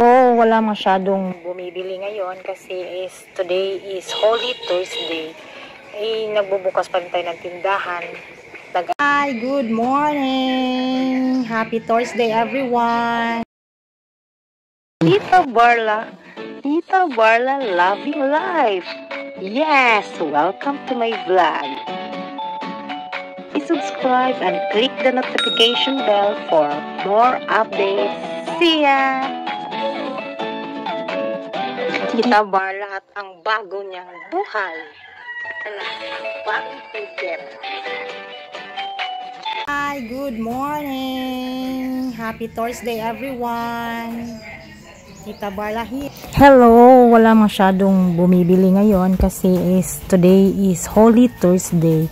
Hello, wala masyadong bumibili ngayon kasi today is Holy Thursday. Nagbubukas pa rin tayo ng tindahan. Hi, good morning! Happy Thursday everyone! Tita Barla loving life. Yes, welcome to my vlog. Please subscribe and click the notification bell for more updates. See ya! Tita Barla at ang bago niyang buhay. Bagong ticket. Hi, good morning! Happy Thursday everyone! Tita Barla here. Hello, wala masyadong bumibili ngayon kasi today is Holy Thursday.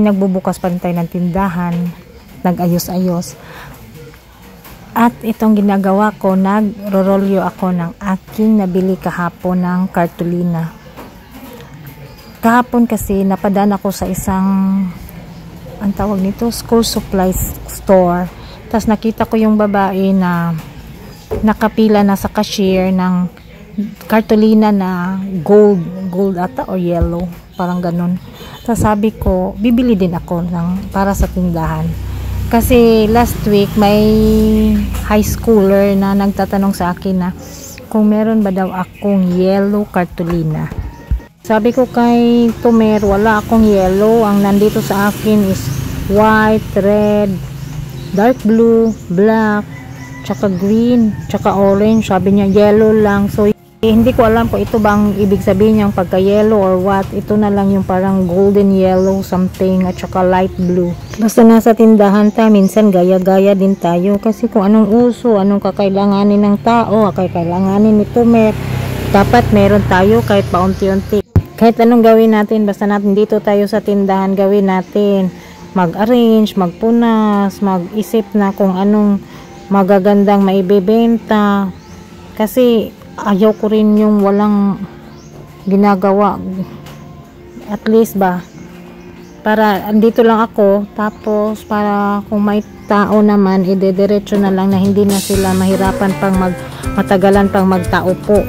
Nagbubukas pa rin tayo ng tindahan, nag-ayos-ayos. At itong ginagawa ko, nag-rolyo ako ng aking nabili kahapon ng kartolina. Kahapon kasi napadaan ako sa isang, ang tawag nito, school supplies store. Tapos nakita ko yung babae na nakapila na sa cashier ng kartolina na gold ata or yellow, parang ganun. Tapos sabi ko, bibili din ako para sa tindahan. Kasi last week may high schooler na nagtatanong sa akin na kung meron ba daw akong yellow cartolina. Sabi ko kay Tomer, wala akong yellow. Ang nandito sa akin is white, red, dark blue, black, tsaka green, tsaka orange. Sabi niya yellow lang. So hindi ko alam kung ito bang ibig sabihin niyang pagka yellow or what. Ito na lang yung parang golden yellow something at saka light blue. Basta nasa tindahan tayo, minsan gaya-gaya din tayo kasi kung anong uso, anong kakailanganin ng tao, kakailanganin ni Tomer, dapat meron tayo kahit paunti-unti. Kahit anong gawin natin, basta natin dito tayo sa tindahan, gawin natin. Mag-arrange, magpunas, mag-isip na kung anong magagandang maibebenta. Kasi ayaw ko rin yung walang ginagawa. At least ba, para andito lang ako, tapos para kung may tao naman, idediretso na lang na hindi na sila mahirapan pang matagalan pang magtao po.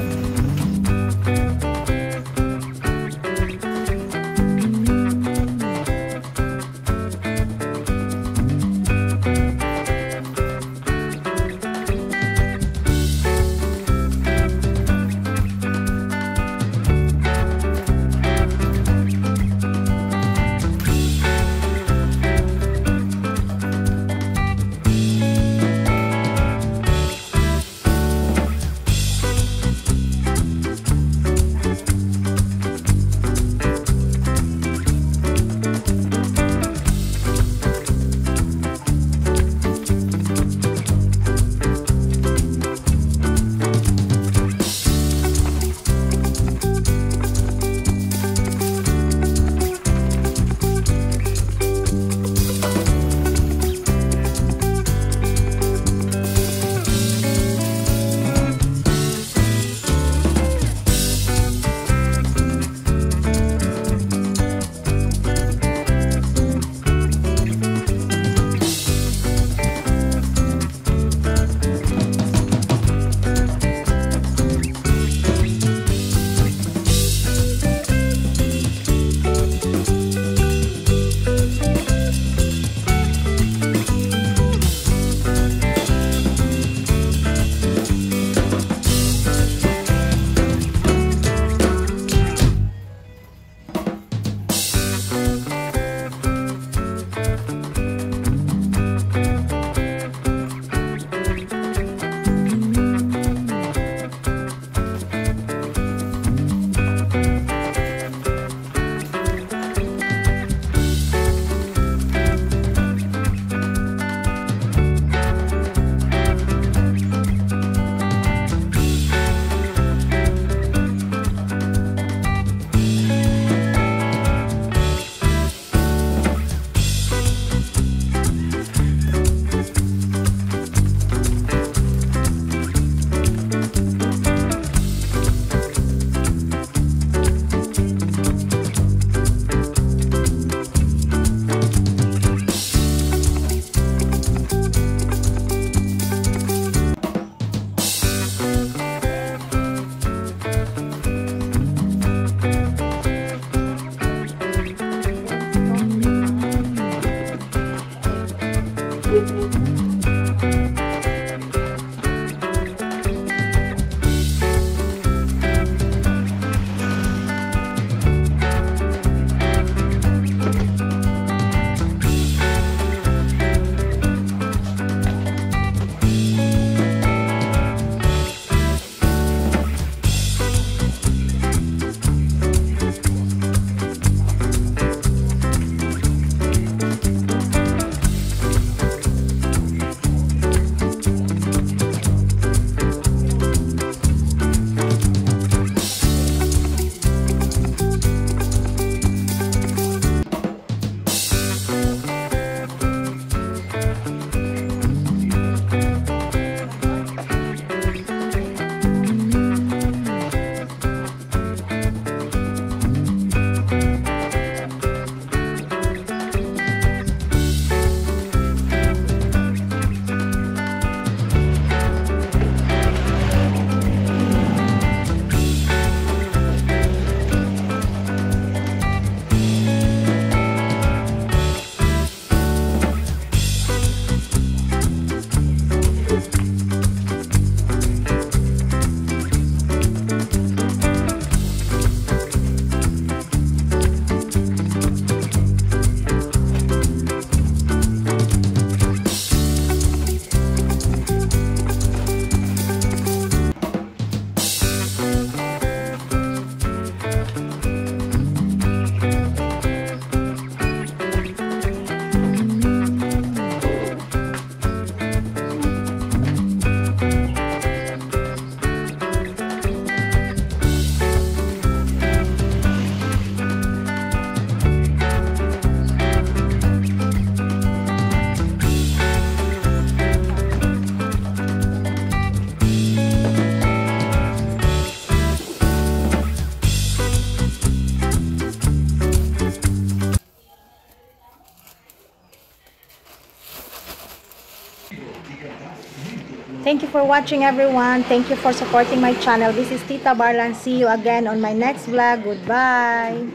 Thank you for watching, everyone. Thank you for supporting my channel. This is Tita Barlan. See you again on my next vlog. Goodbye.